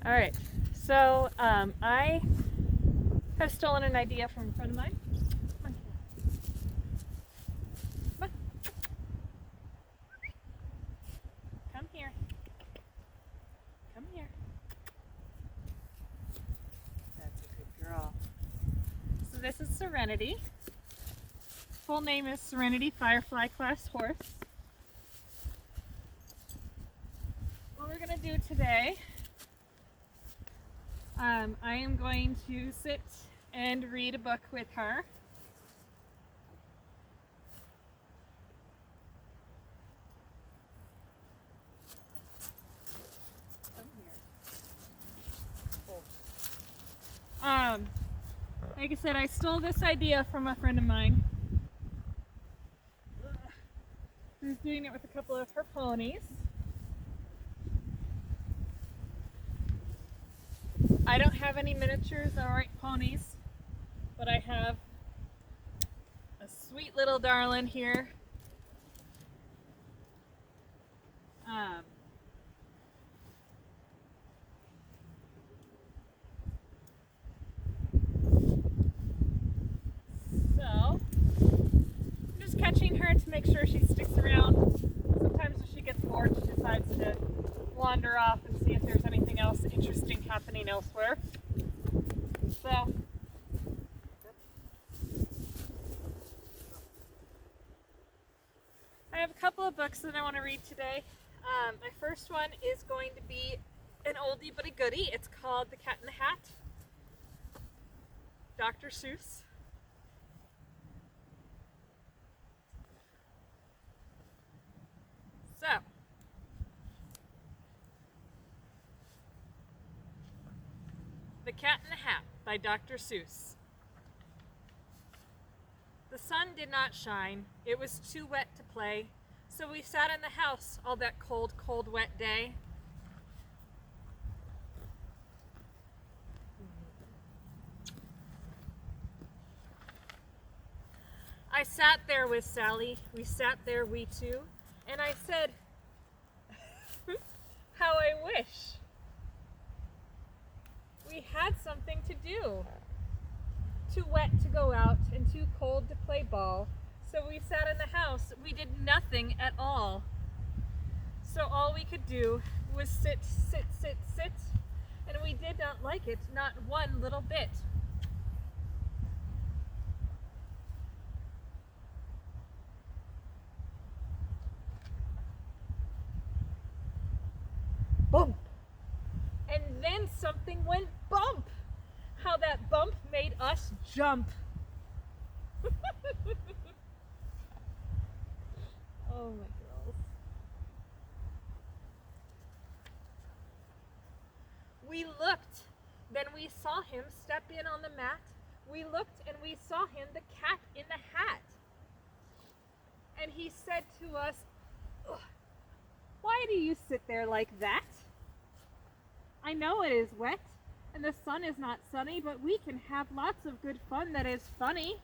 All right, so I have stolen an idea from a friend of mine. Come on. Come on. Come here. Come here. That's a good girl. So this is Serenity. Full name is Serenity Firefly Class Horse. What we're going to do today, I am going to sit and read a book with her. Come here. Like I said, I stole this idea from a friend of mine who's doing it with a couple of her ponies. I don't have any miniatures or ponies, but I have a sweet little darling here. So, I'm just catching her to make sure she sticks around. Sometimes if she gets bored, she decides to wander off and see if there's anything else interesting happening elsewhere. So, I have a couple of books that I want to read today. My first one is going to be an oldie but a goodie. It's called The Cat in the Hat, Dr. Seuss. So, The Cat in the Hat by Dr. Seuss. The sun did not shine, it was too wet to play, so we sat in the house all that cold, cold, wet day. I sat there with Sally, we sat there, we two, and I said, how I wish we had something to do. Too wet to go out and too cold to play ball, so we sat in the house. We did nothing at all. So all we could do was sit, sit, sit, sit, and we did not like it, not one little bit. Bump! And then something went bump! How that bump made us jump. Oh my girls. We looked, then we saw him step in on the mat. We looked and we saw him, the cat in the hat. And he said to us, why do you sit there like that? I know it is wet and the sun is not sunny, but we can have lots of good fun that is funny.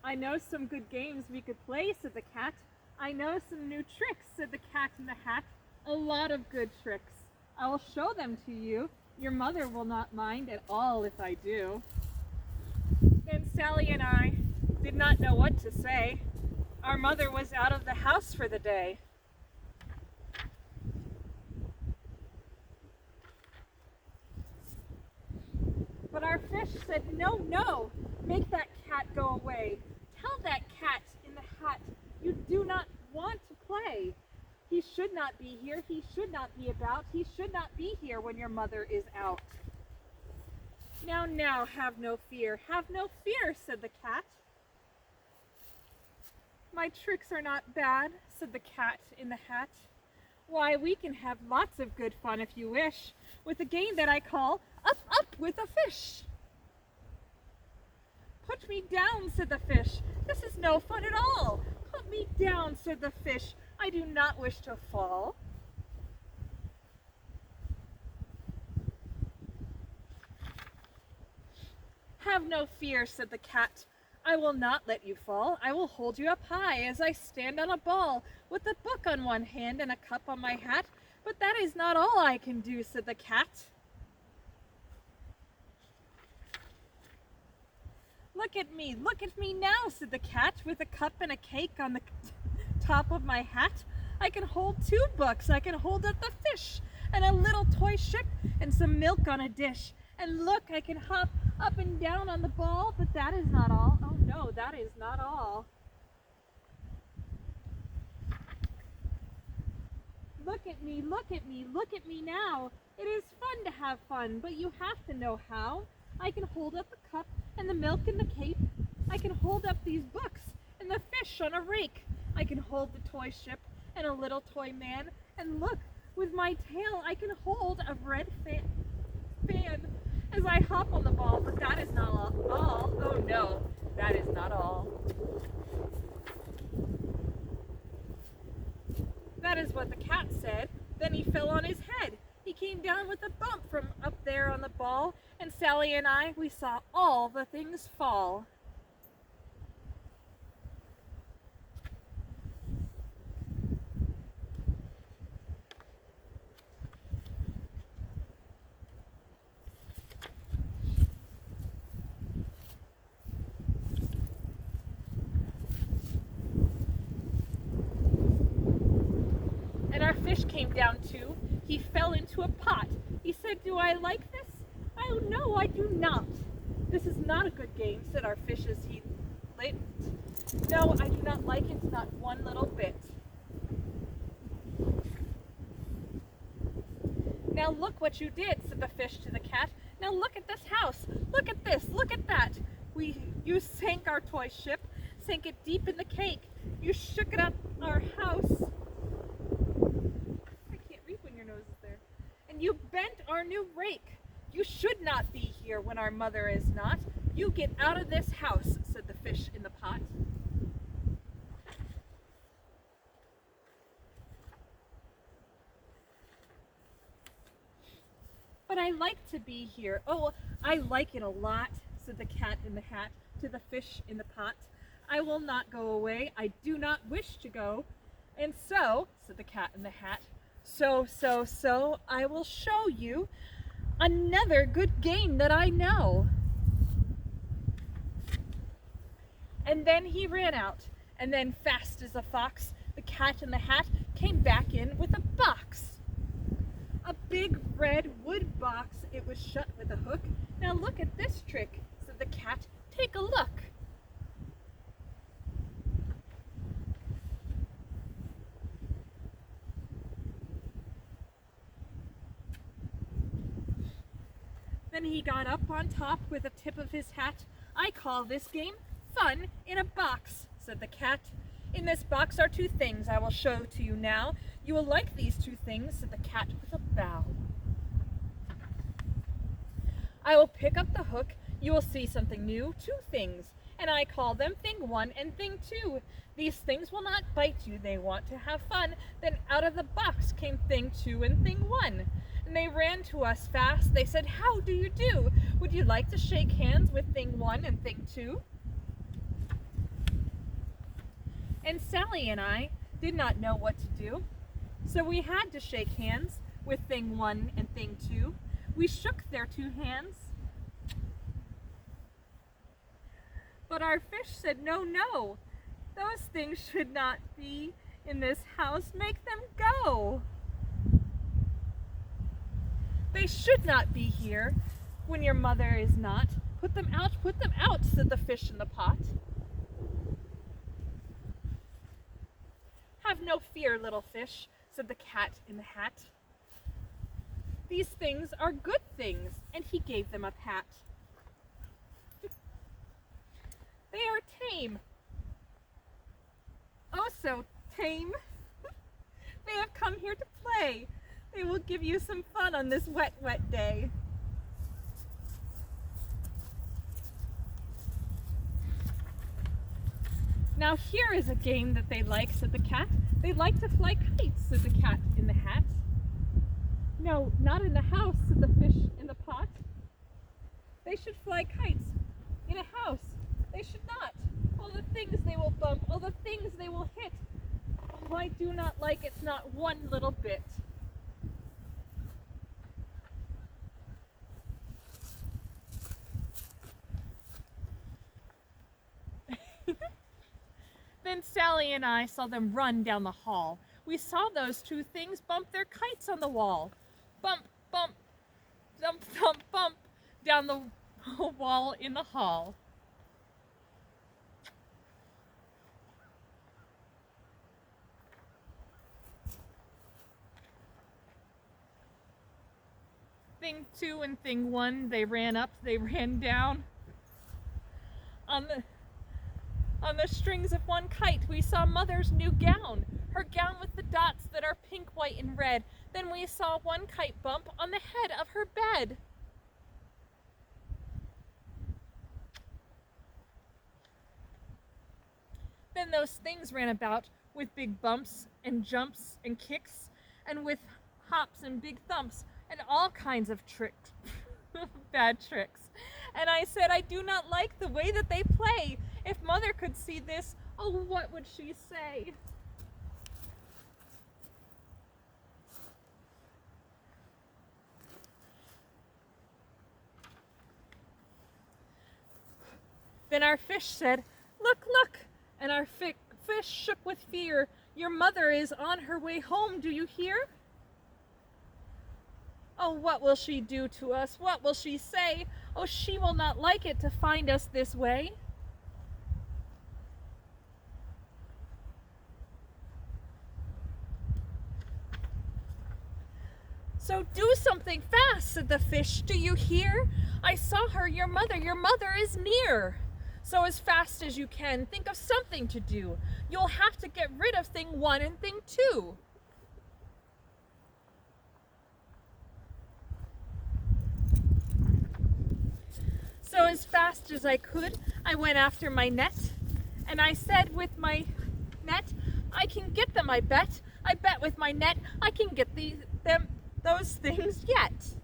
I know some good games we could play, said the cat. I know some new tricks, said the cat in the hat. A lot of good tricks. I will show them to you. Your mother will not mind at all if I do. Then Sally and I did not know what to say. Our mother was out of the house for the day. But our fish said, no, no, make that cat go away. Tell that cat in the hat you do not want to play. He should not be here, he should not be about, he should not be here when your mother is out. Now, now, have no fear, said the cat. My tricks are not bad, said the cat in the hat. Why, we can have lots of good fun if you wish, with a game that I call Up, Up with a Fish. Put me down, said the fish. This is no fun at all. Put me down, said the fish. I do not wish to fall. Have no fear, said the cat. I will not let you fall. I will hold you up high as I stand on a ball, with a book on one hand and a cup on my hat. But that is not all I can do, said the cat. Look at me now, said the cat, with a cup and a cake on the top of my hat. I can hold 2 books, I can hold up the fish, and a little toy ship, and some milk on a dish. And look, I can hop up and down on the ball, but that is not all. Oh no, that is not all. Look at me now. It is fun to have fun, but you have to know how. I can hold up the cup and the milk and the cape. I can hold up these books and the fish on a rake. I can hold the toy ship and a little toy man. And look, with my tail I can hold a red fan as I hop on the ball, but that is not all. Oh no, that is not all. That is what the cat said. Then he fell on his head. He came down with a bump from up there on the ball, and Sally and I, we saw all the things fall. And our fish came down too. He fell into a pot. He said, "Do I like this?" "Oh no, I do not." "This is not a good game," said our fish as he lit. "No, I do not like it, not one little bit." "Now look what you did," said the fish to the cat. "Now look at this house. Look at this, look at that. You sank our toy ship, sank it deep in the cake. You shook it up our house. I can't read when your nose is there. And you bent our new rake. You should not be here when our mother is not. You get out of this house," said the fish in the pot. "But I like to be here. Oh, I like it a lot," said the cat in the hat to the fish in the pot. "I will not go away. I do not wish to go. And so," said the cat in the hat, so, I will show you another good game that I know." And then he ran out, and then fast as a fox, the cat in the hat came back in with a box. A big red wood box. It was shut with a hook. "Now look at this trick," said the cat. "Take a look." Then he got up on top with the tip of his hat. "I call this game Fun in a Box," said the cat. "In this box are 2 things I will show to you now. You will like these 2 things," said the cat with a bow. "I will pick up the hook. You will see something new, 2 things, and I call them Thing 1 and Thing 2. These things will not bite you. They want to have fun." Then out of the box came Thing 2 and Thing 1. And they ran to us fast. They said, "How do you do? Would you like to shake hands with Thing 1 and Thing 2? And Sally and I did not know what to do. So we had to shake hands with Thing 1 and Thing 2. We shook their 2 hands. But our fish said, "No, no, those things should not be in this house. Make them go. They should not be here when your mother is not. Put them out, said the fish in the pot. "Have no fear, little fish," said the cat in the hat. "These things are good things," and he gave them a pat. "They are tame. Oh, so tame. They have come here to play. They will give you some fun on this wet, wet day." "Now here is a game that they like," said the cat. "They like to fly kites," said the cat in the hat. "No, not in the house," said the fish in the pot. "They should fly kites Oh, I do not like it, not one little bit. Then Sally and I saw them run down the hall. We saw those two things bump their kites on the wall. Bump, bump, thump, thump, bump down the wall in the hall. Thing 2 and thing 1, they ran up, they ran down. On the strings of one kite, we saw Mother's new gown, her gown with the dots that are pink, white, and red. Then we saw one kite bump on the head of her bed. Then those things ran about with big bumps and jumps and kicks, and with hops and big thumps and all kinds of tricks, bad tricks. And I said, I do not like the way that they play. If Mother could see this, oh, what would she say? Then our fish said, look, look, and our fish shook with fear. Your mother is on her way home, do you hear? Oh, what will she do to us? What will she say? Oh, she will not like it to find us this way. So do something fast, said the fish. Do you hear? I saw her, your mother is near. So as fast as you can, think of something to do. You'll have to get rid of thing 1 and thing 2. So as fast as I could, I went after my net, and I said with my net, I can get them, I bet. I bet with my net, I can get those things yet.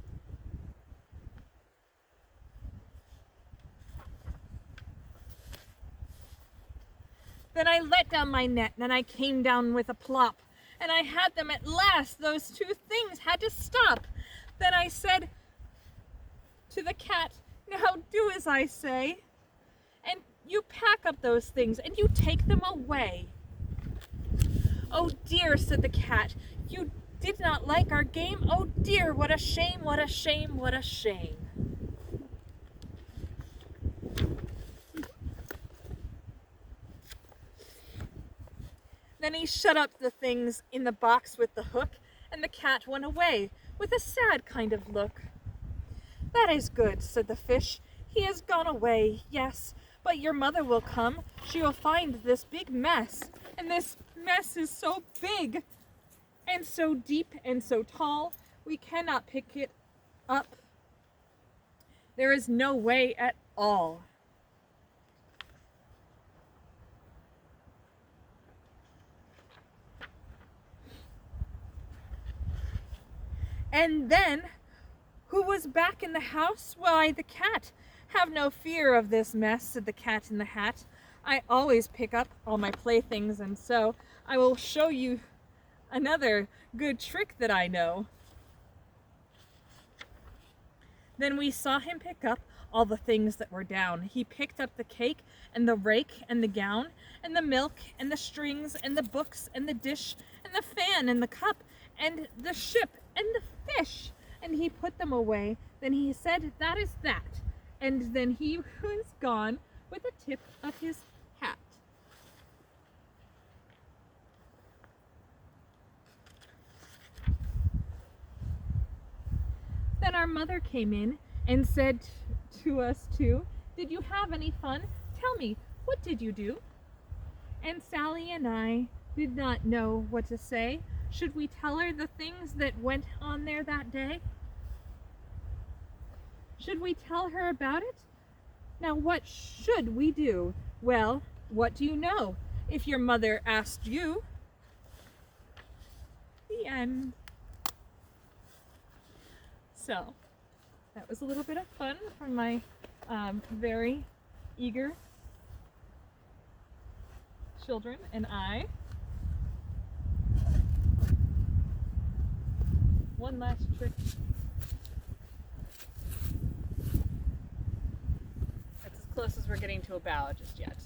Then I let down my net, and I came down with a plop, and I had them at last. Those two things had to stop. Then I said to the cat, now do as I say, and you pack up those things, and you take them away. Oh dear, said the cat, you did not like our game? Oh dear, what a shame, what a shame, what a shame. Then he shut up the things in the box with the hook, and the cat went away with a sad kind of look. That is good, said the fish. He has gone away, yes, but your mother will come. She will find this big mess, and this mess is so big and so deep and so tall, we cannot pick it up. There is no way at all. And then, who was back in the house? Why, the cat. Have no fear of this mess, said the cat in the hat. I always pick up all my playthings, and so I will show you another good trick that I know. Then we saw him pick up all the things that were down. He picked up the cake and the rake and the gown and the milk and the strings and the books and the dish and the fan and the cup and the ship and the fish. And he put them away. Then he said, that is that. And then he was gone with the tip of his hat. Then our mother came in and said to us two, did you have any fun? Tell me, what did you do? And Sally and I did not know what to say. Should we tell her the things that went on there that day? Should we tell her about it? Now what should we do? Well, what do you know? If your mother asked you. The end. So, that was a little bit of fun from my very eager children and I. one last trick. That's as close as we're getting to a bow just yet.